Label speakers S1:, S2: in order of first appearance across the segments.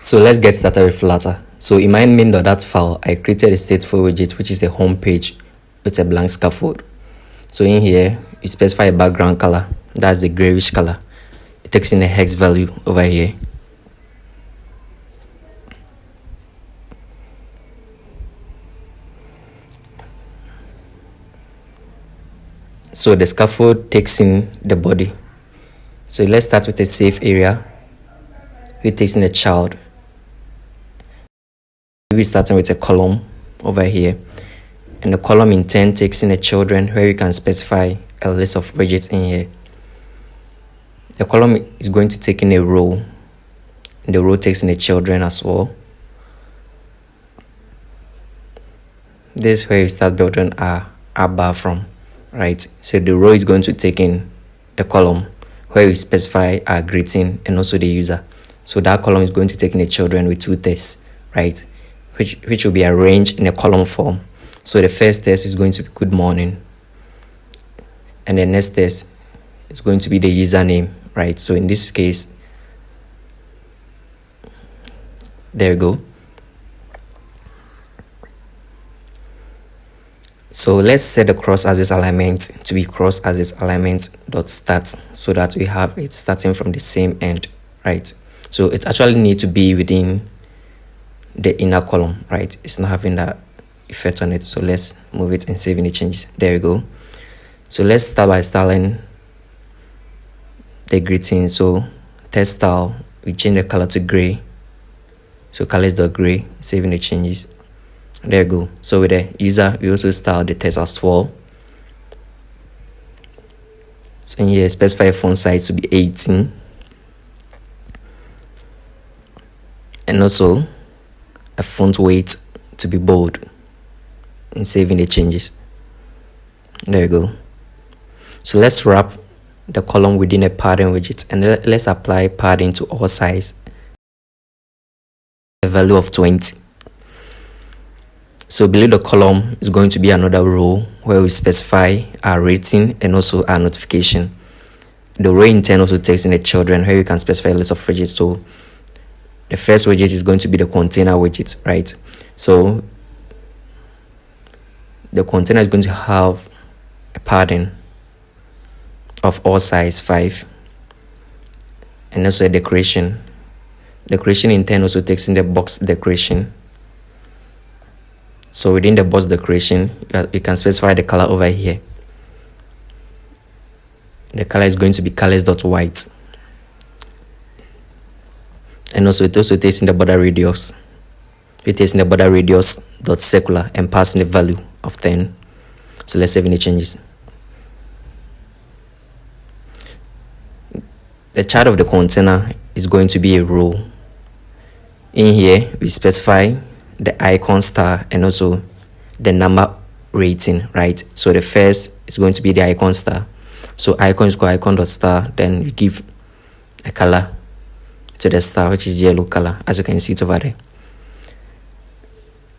S1: So let's get started with Flutter. So in my main.dat file, I created a stateful widget, which is the home page with a blank scaffold. So in here, you specify a background color. That's the grayish color. It takes in a hex value over here. So the scaffold takes in the body. So let's start with a safe area. It takes in a child. We're starting with a column over here. And the column in turn takes in the children, where you can specify a list of widgets in here. The column is going to take in a row. And the row takes in the children as well. This is where you start building our bar from, right? So the row is going to take in the column where we specify our greeting and also the user. So that column is going to take in the children with two tests, right? Which will be arranged in a column form. So the first test is going to be good morning. And the next test is going to be the username, right? So in this case, there we go. So let's set the cross-axis alignment to be cross-axis alignment.start so that we have it starting from the same end, right? So it actually needs to be within the inner column, right? It's not having that effect on it. So let's move it and save any changes. There we go. So let's start by styling the greeting. So text style, we change the color to gray. So colors.gray, saving the changes. There we go. So with the user, we also style the text as well. So in here, specify a font size to be 18. And also a font weight to be bold and saving the changes. There we go. So let's wrap the column within a padding widget and let's apply padding to all size, a value of 20. So below the column is going to be another row where we specify our rating and also our notification. The row in turn also takes in the children where you can specify a list of widgets. So the first widget is going to be the container widget, right? So the container is going to have a padding of all size 5 and also a decoration. Decoration in turn also takes in the box decoration. So within the box decoration, you can specify the color over here. The color is going to be colors.white. And also it also takes in the border radius. It takes in the border radius dot circular and passing the value of 10. So let's save any changes. The chart of the container is going to be a row. In here, we specify the icon star and also the number rating, right? So the first is going to be the icon star. So icon is called icon.star. Then you give a color to the star, which is yellow color, as you can see it over there.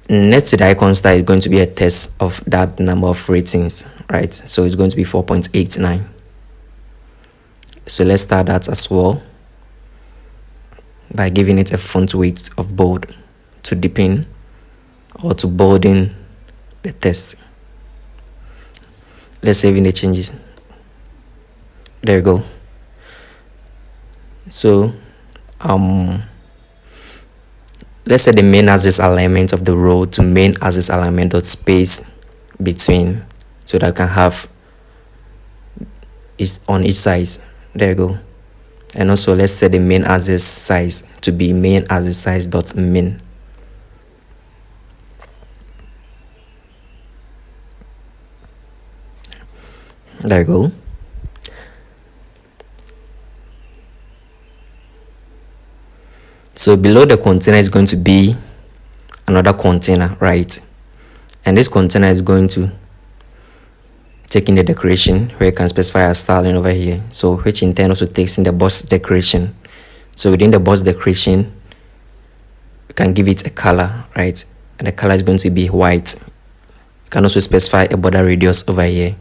S1: Next to the icon star is going to be a test of that number of ratings, right? So it's going to be 4.89. So let's start that as well by giving it a font weight of bold to deepen or to bolden the text. Let's save in the changes. There we go. So let's set the main axis alignment of the row to main axis alignment dot space between, so that I can have is on each side. There you go. And also let's set the main axis size to be main axis size dot min. There you go. So below the container is going to be another container, right? And this container is going to take in the decoration where you can specify a styling over here. So which in turn also takes in the box decoration. So within the box decoration, you can give it a color, right? And the color is going to be white. You can also specify a border radius over here.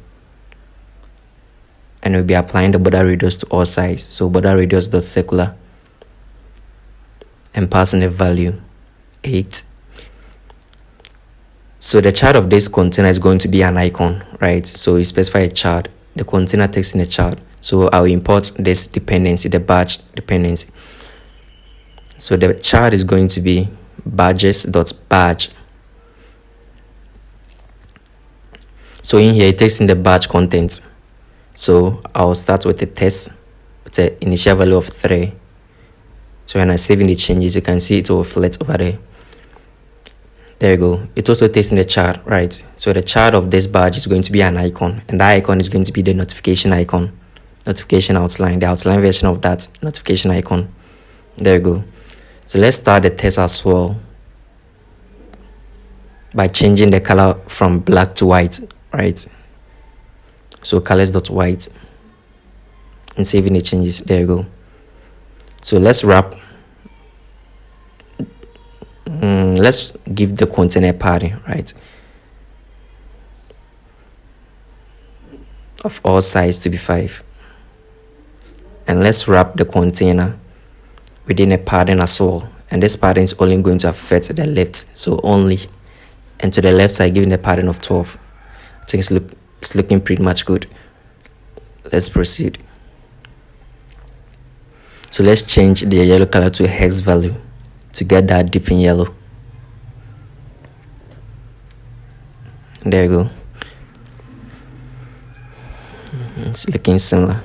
S1: And we'll be applying the border radius to all sides. So border radius dot circular and pass in the value 8. So the child of this container is going to be an icon, right? So you specify a child, the container takes in a child. So I'll import this dependency, the badge dependency. So the child is going to be badges.badge. So in here it takes in the badge content. So I'll start with a test with an initial value of 3. So when I save in the changes, you can see it will reflect over there. There you go. It also takes in the child, right? So the child of this badge is going to be an icon, and that icon is going to be the notification icon, notification outline, the outline version of that notification icon. There you go. So let's start the test as well by changing the color from black to white, right? So colors.white and saving the changes. There you go. So let's wrap. Let's give the container padding, right, of all size to be 5, and let's wrap the container within a padding as well. And this padding is only going to affect the left, so only, and to the left side giving the padding of 12. I think it's looking pretty much good. Let's proceed. So let's change the yellow color to a hex value to get that deep in yellow. There you go. It's looking similar.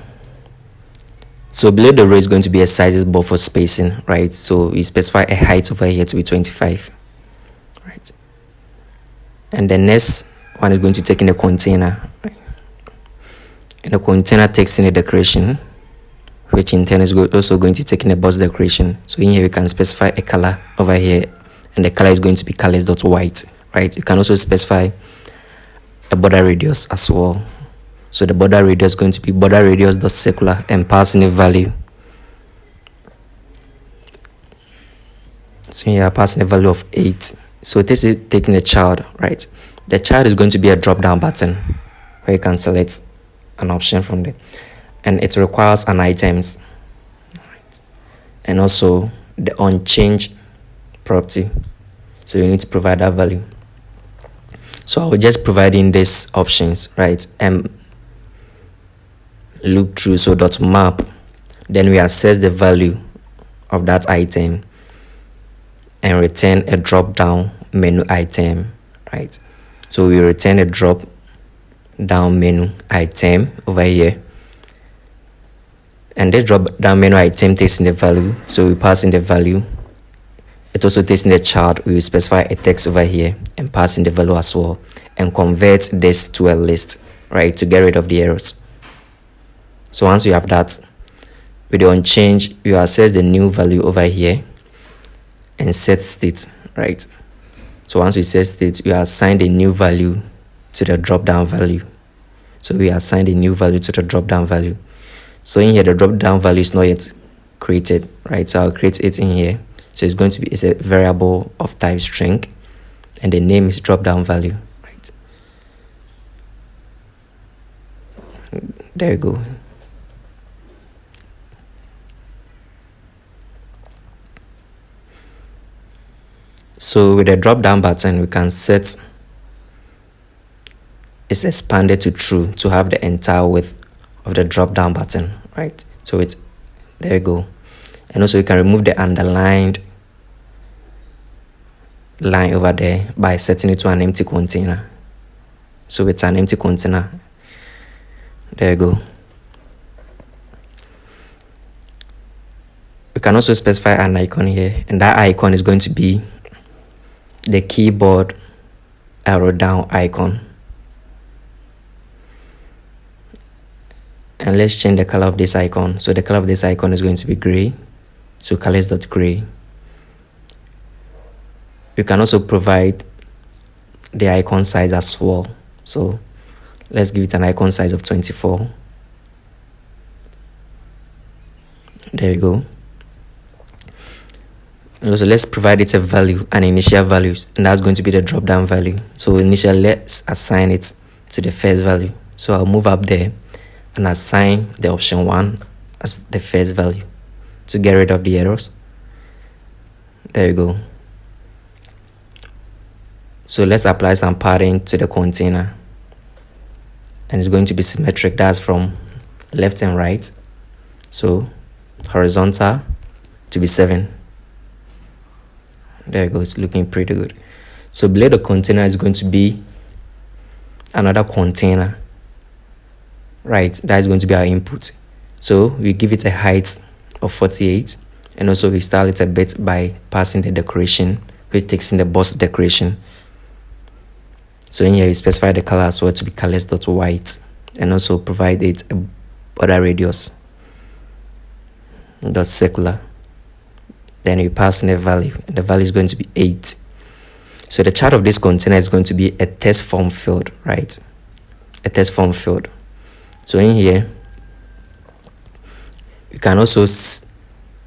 S1: So below the row is going to be a sizes buffer spacing, right? So you specify a height over here to be 25, right? And the next one is going to take in a container, right? And the container takes in a decoration, which in turn is also going to take in a box decoration. So in here we can specify a color over here, and the color is going to be colors.white, right? You can also specify a border radius as well. So the border radius is going to be border radius.circular and pass in a value. So here passing a value of 8. So this is taking a child, right? The child is going to be a drop down button where you can select an option from there, and it requires an items, right? And also the unchanged property, so you need to provide that value. So I will just provide in these options, right? Loop through, so dot map, then we access the value of that item and return a drop down menu item, right? So we return a drop down menu item over here, and this drop down menu item takes in the value, so we pass in the value. It also takes in the child. We will specify a text over here and pass in the value as well, and convert this to a list, right, to get rid of the errors. So once you have that, with the unchanged, you access the new value over here and set state, right? So once we set state, you assign a new value to the drop down value. So we assign a new value to the drop down value. So in here the drop down value is not yet created, right? So I'll create it in here. So it's going to be, it's a variable of type string, and the name is drop down value, right? There you go. So with the drop down button, we can set it's expanded to true to have the entire width of the drop down button, right? So it's, there you go. And also you can remove the underlined line over there by setting it to an empty container. So it's an empty container. There you go. We can also specify an icon here, and that icon is going to be the keyboard arrow down icon. And let's change the color of this icon. So the color of this icon is going to be gray. So colors.gray. You can also provide the icon size as well. So let's give it an icon size of 24. There you go. And also let's provide it a value, an initial value, and that's going to be the drop down value. So initially let's assign it to the first value. So I'll move up there and assign the option 1 as the first value to get rid of the errors. There you go. So let's apply some padding to the container, and it's going to be symmetric. That's from left and right. So horizontal to be 7. There you go. It's looking pretty good. So below the container is going to be another container, right? That is going to be our input. So we give it a height of 48, and also we style it a bit by passing the decoration, which takes in the box decoration. So in here we specify the color as well to be colors.white, and also provide it a border radius dot circular. Then we pass in the value, and the value is going to be 8. So the chart of this container is going to be a test form field, right? A test form field. So in here you can also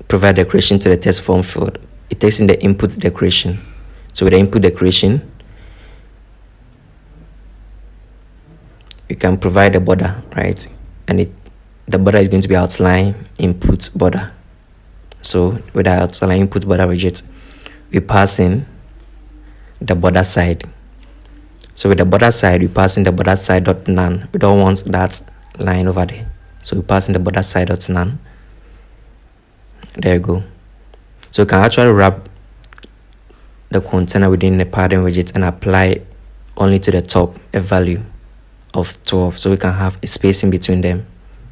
S1: provide decoration to the test form field. It takes in the input decoration. So with the input decoration, you can provide a border, right? And the border is going to be outline input border. So with the outline input border widget, we pass in the border side. So with the border side, we pass in the border side dot none. We don't want that line over there, so we pass in the border side dot none. There you go. So you can actually wrap the container within the padding widget and apply only to the top a value of 12, so we can have a space in between them.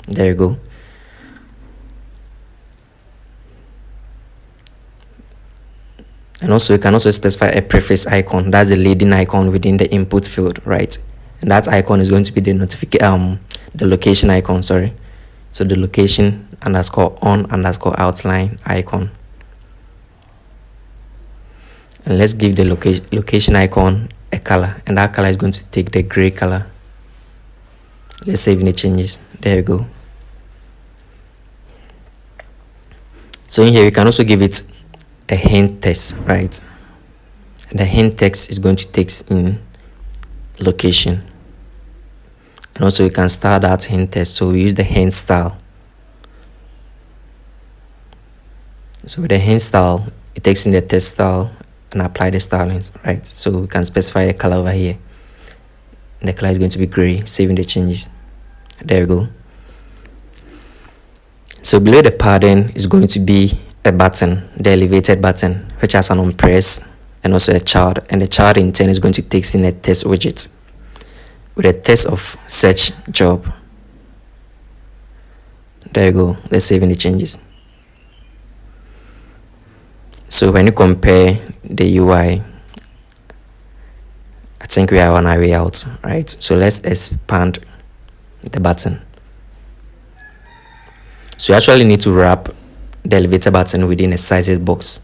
S1: There you go. And also you can also specify a preface icon. That's the leading icon within the input field, right? And that icon is going to be the the location icon, sorry. So the location _on_ outline icon. And let's give the location icon a color, and that color is going to take the gray color. Let's save any changes. There you go. So in here we can also give it a hint text, right? And the hint text is going to text in location. And also you can style that hint text, so we use the hint style. So with the hint style, it takes in the text style and apply the stylings, right? So we can specify the color over here. And the color is going to be gray, saving the changes. There we go. So below the padding is going to be a button, the elevated button, which has an on press and also a child, and the child in turn is going to take in a test widget with a test of search job. There you go. Let's save any changes. So when you compare the UI, I think we are on our way out, right? So let's expand the button. So you actually need to wrap the elevator button within a sizes box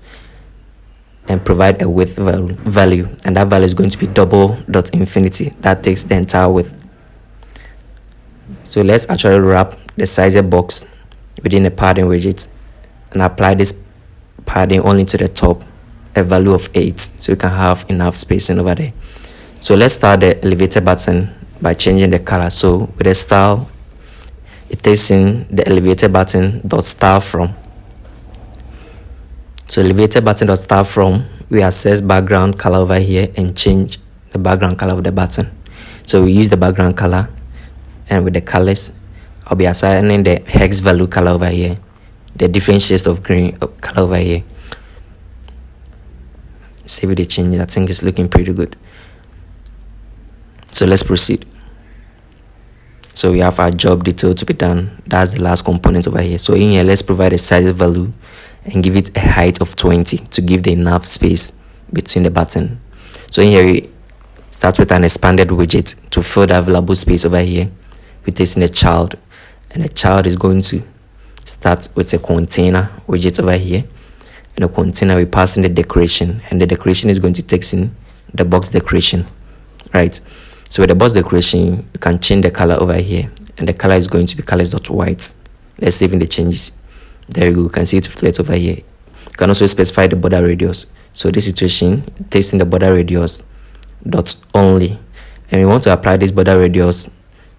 S1: and provide a width value, and that value is going to be double.infinity. That takes the entire width. So let's actually wrap the sizes box within a padding widget and apply this padding only to the top, a value of 8, so you can have enough spacing over there. So let's start the elevator button by changing the color. So with the style, it takes in the elevator button dot style from. So elevator button dot style from, we access background color over here and change the background color of the button. So we use the background color, and with the colors, I'll be assigning the hex value color over here, the different shades of green color over here. Save the changes. I think it's looking pretty good. So let's proceed. So we have our job detail to be done. That's the last component over here. So in here, let's provide a size value and give it a height of 20 to give the enough space between the button. So in here, we start with an expanded widget to fill the available space over here. We take in a child, and the child is going to start with a container widget over here. In the container, we pass in the decoration, and the decoration is going to take in the box decoration, right? So with the box decoration, you can change the color over here, and the color is going to be colors.white. Let's save in the changes. There you go. You can see it reflects over here. You can also specify the border radius. So this situation, it takes in the border radius dot only, and we want to apply this border radius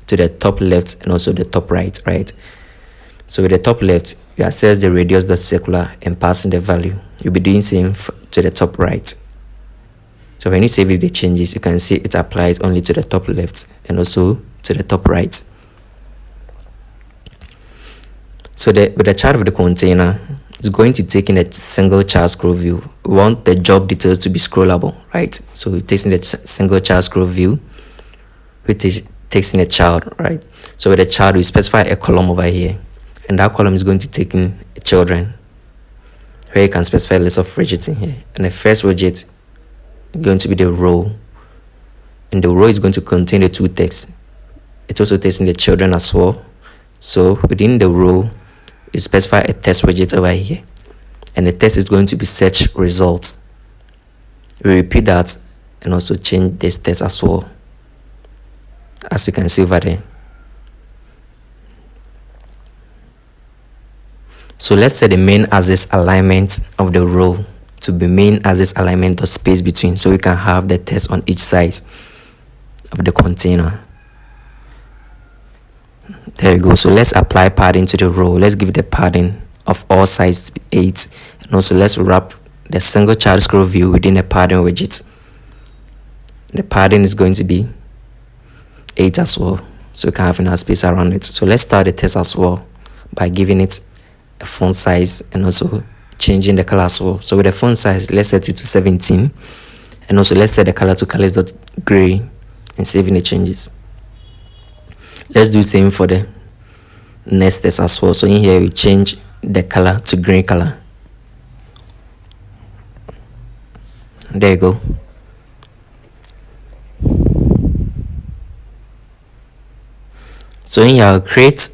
S1: to the top left and also the top right, right? So with the top left, you access the radius dot circular and pass in the value. You'll be doing same to the top right. So when you save the changes, you can see it applies only to the top left and also to the top right. So with the chart of the container, it's going to take in a single child scroll view. We want the job details to be scrollable, right? So it takes in the single child scroll view, which takes in a child, right? So with the child, we specify a column over here, and that column is going to take in children, where you can specify a list of widgets in here. And the first widget is going to be the row, and the row is going to contain the two texts. It also takes in the children as well. So within the row, you specify a text widget over here, and the text is going to be search results. We repeat that and also change this text as well, as you can see over there. So let's set the main axis alignment of the row to be main axis alignment or space between, so we can have the text on each side of the container. There we go. So let's apply padding to the row. Let's give the padding of all sides to be 8, and also let's wrap the single child scroll view within a padding widget. The padding is going to be 8 as well, so we can have enough space around it. So let's start the text as well by giving it a font size and also changing the color as well. So with the font size, let's set it to 17, and also let's set the color to colors.gray and saving the changes. Let's do the same for the next text as well. So in here we change the color to green color. There you go. So in here I'll create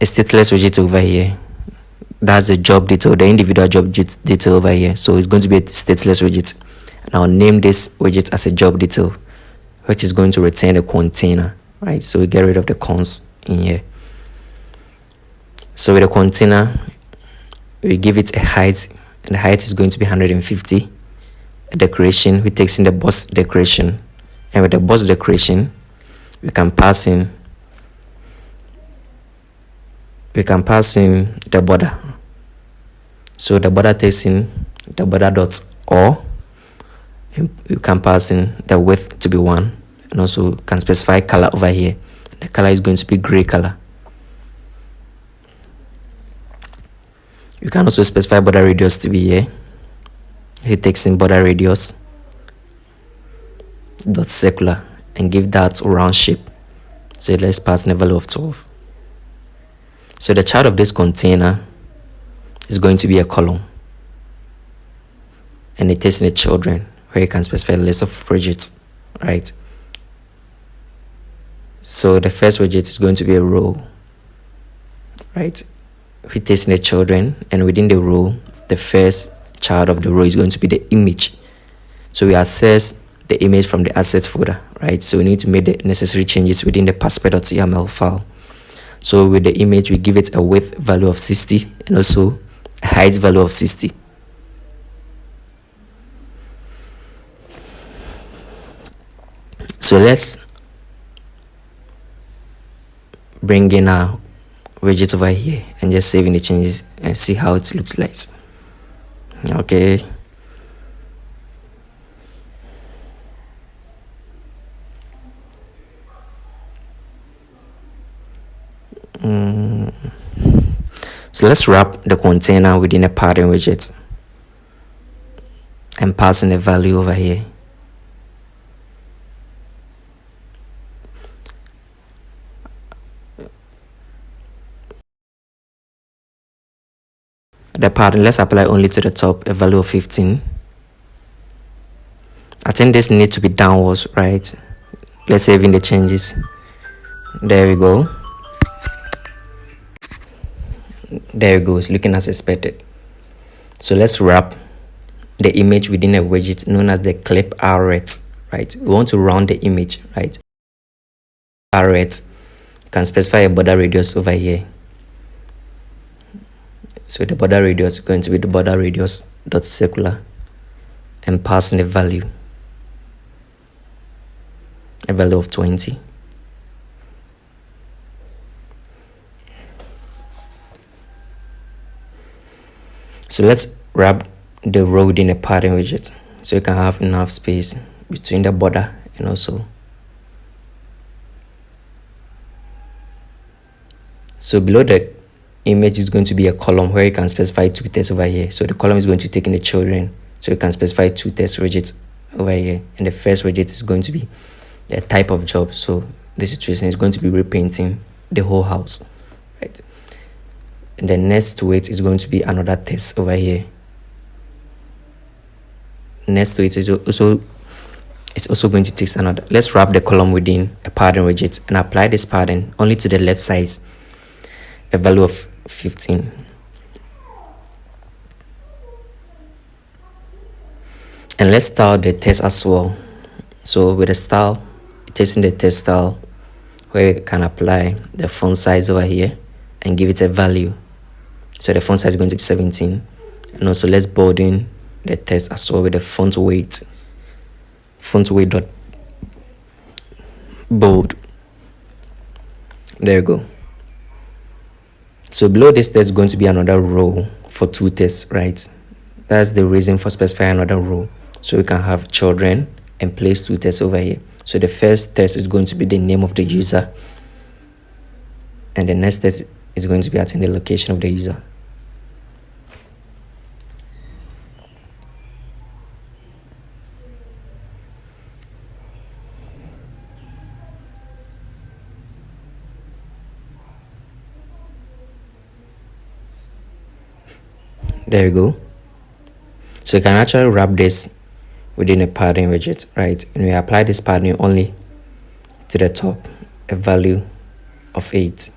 S1: a stateless widget over here. That's the job detail, the individual job detail over here. So it's going to be a stateless widget, and I'll name this widget as a job detail, which is going to return a container, right? So we get rid of the cons in here. So with the container, we give it a height, and the height is going to be 150. A decoration, we takes in the box decoration, and with the box decoration, we can pass in the border. So the border takes in the border dot or, and you can pass in the width to be 1, and also can specify color over here. The color is going to be gray color. You can also specify border radius to be here. It takes in border radius dot circular and give that round shape. So let's pass in a value of 12. So the child of this container is going to be a column, and it takes in the children, where you can specify a list of widgets, right? So the first widget is going to be a row, right? We takes in the children, and within the row, the first child of the row is going to be the image. So we access the image from the assets folder, right? So we need to make the necessary changes within the passport.yml file. So with the image, we give it a width value of 60 and also a height value of 60. So let's bring in our widget over here and just saving the changes and see how it looks like. Okay. So let's wrap the container within a pattern widget and pass in the value over here. The pattern, let's apply only to the top, a value of 15. I think this needs to be downwards, right? Let's save in the changes. There we go. There it goes, looking as expected. So let's wrap the image within a widget known as the clip arret, right? We want to round the image, right? Arret can specify a border radius over here. So the border radius is going to be the border radius dot circular and pass in the value, a value of 20. So let's wrap the row within a padding widget, so you can have enough space between the border and also. So below the image is going to be a column where you can specify two tests over here. So the column is going to take in the children, so you can specify two test widgets over here, and the first widget is going to be the type of job. So this situation is going to be repainting the whole house, right? And then next to it is going to be another test over here. Next to it is also going to take another. Let's wrap the column within a padding widget and apply this padding only to the left side, a value of 15. And let's style the test as well. So with the style, it is in the test style where you can apply the font size over here and give it a value. So the font size is going to be 17. And also let's bolding the text as well with the font weight dot bold. There you go. So below this there's going to be another row for two tests, right? That's the reason for specifying another row. So we can have children and place two tests over here. So the first test is going to be the name of the user, and the next test is going to be at the location of the user. There you go. So you can actually wrap this within a padding widget, right? And we apply this padding only to the top, a value of 8.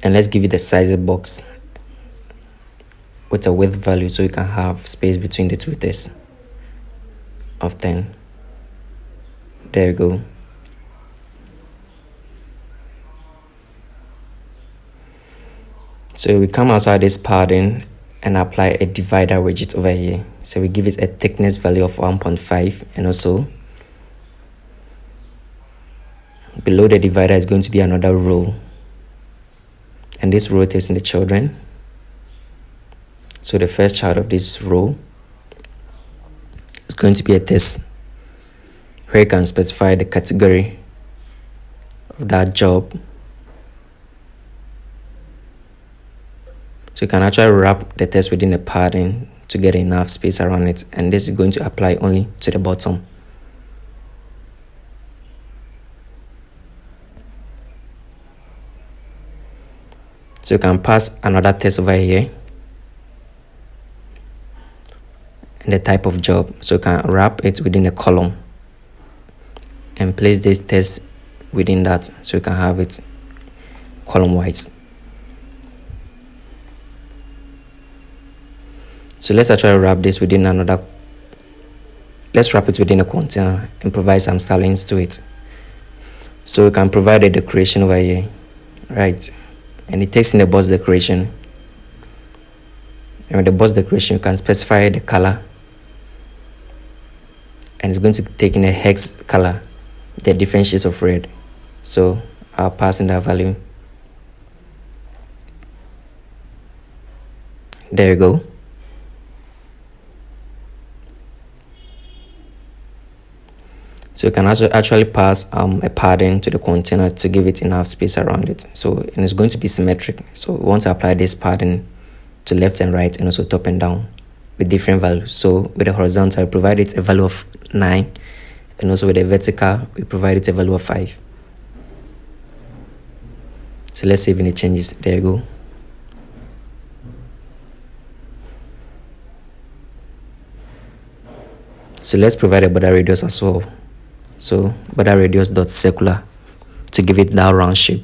S1: And let's give it a size box with a width value so you can have space between the two tests of 10. There you go. So we come outside this padding and apply a divider widget over here. So we give it a thickness value of 1.5, and also below the divider is going to be another row, and this row is in the children. So the first child of this row is going to be a test where you can specify the category of that job. So you can actually wrap the test within the padding to get enough space around it, and this is going to apply only to the bottom. So you can pass another test over here and the type of job. So you can wrap it within a column and place this test within that, so you can have it column wise. So let's actually wrap this within let's wrap it within a container and provide some stylings to it. So we can provide a decoration over here, right? And it takes in the box decoration. And with the box decoration, you can specify the color, and it's going to take in a hex color, the different shades of red. So I'll pass in that value. There you go. So you can also actually pass a padding to the container to give it enough space around it. So, and it's going to be symmetric. So we want to apply this padding to left and right, and also top and down with different values. So with the horizontal, we provide it a value of 9, and also with the vertical, we provide it a value of 5. So let's save any changes. There you go. So let's provide a border radius as well. So border radius dot circular to give it that round shape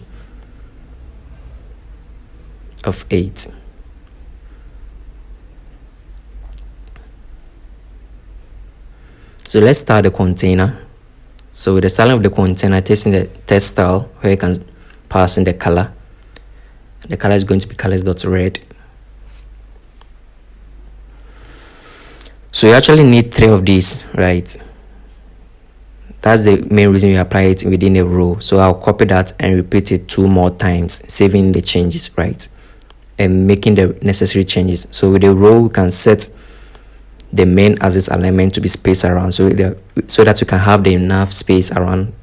S1: of 8. So let's start the container. So with the styling of the container, testing the test style where you can pass in the color. The color is going to be colors.red. So you actually need 3 of these, right? That's the main reason you apply it within a row. So I'll copy that and repeat it 2 more times, saving the changes, right? and making the necessary changes. So with the row, we can set the main axis alignment to be spaced around, so that you can have the enough space around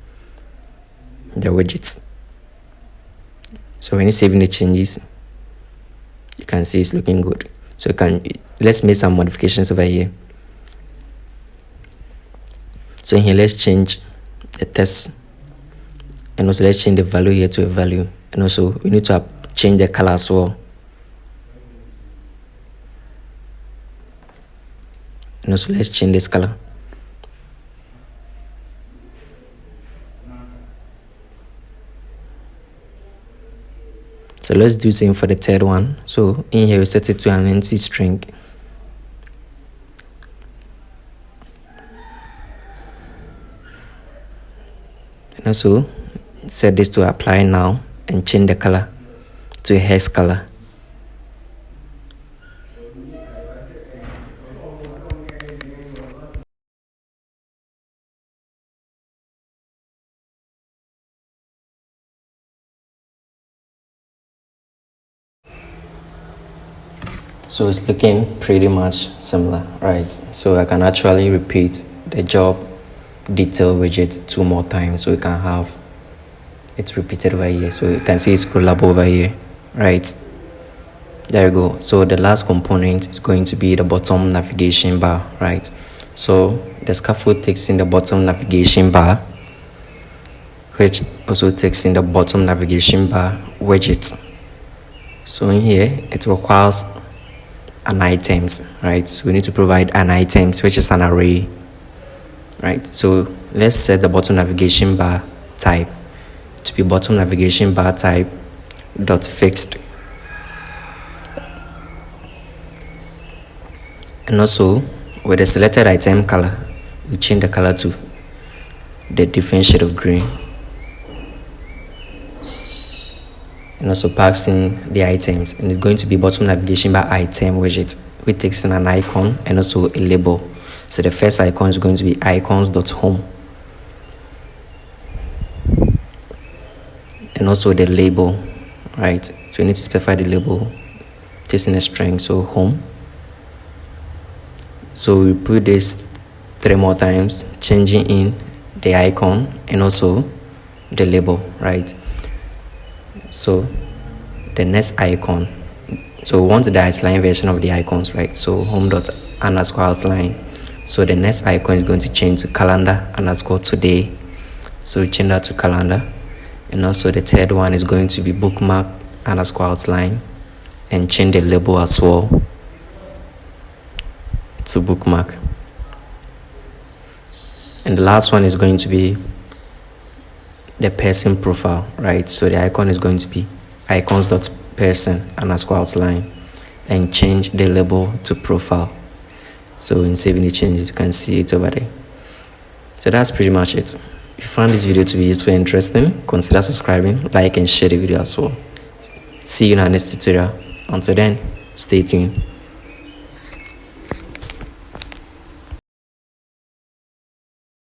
S1: the widgets. So when you saving the changes, you can see it's looking good. So let's make some modifications over here. So here, let's change the text, and also let's change the value here to a value, and also we need to change the color as well. And also let's change this color. So let's do the same for the third one. So in here we set it to an empty string. And also set this to apply now and change the color to a hex color. So it's looking pretty much similar, right? So I can actually repeat the job detail widget 2 more times, so we can have it repeated over here. So you can see it's scrollable over here, right? There you go. So the last component is going to be the bottom navigation bar, right? So the scaffold takes in the bottom navigation bar, which also takes in the bottom navigation bar widget. So in here it requires an items, right? So we need to provide an items, which is an array, right? So let's set the bottom navigation bar type to be bottom navigation bar type dot fixed. And also with the selected item color, we change the color to the different shade of green, and also pass in the items, and it's going to be bottom navigation bar item widget, which takes in an icon and also a label. So the first icon is going to be icons.home, and also the label, right? So we need to specify the label, takes in a string, so home. So we put this 3 more times, changing in the icon and also the label, right? So the next icon, so we want the outline version of the icons, right? So home._outline. So the next icon is going to change to calendar_today. So we change that to calendar. And also the third one is going to be bookmark_outline, and change the label as well to bookmark. And the last one is going to be the person profile, right? So the icon is going to be icons.person_outline, and change the label to profile. So in saving the changes, you can see it over there. So that's pretty much it. If you found this video to be useful and interesting, consider subscribing, like, and share the video as well. See you in our next tutorial. Until then, stay tuned.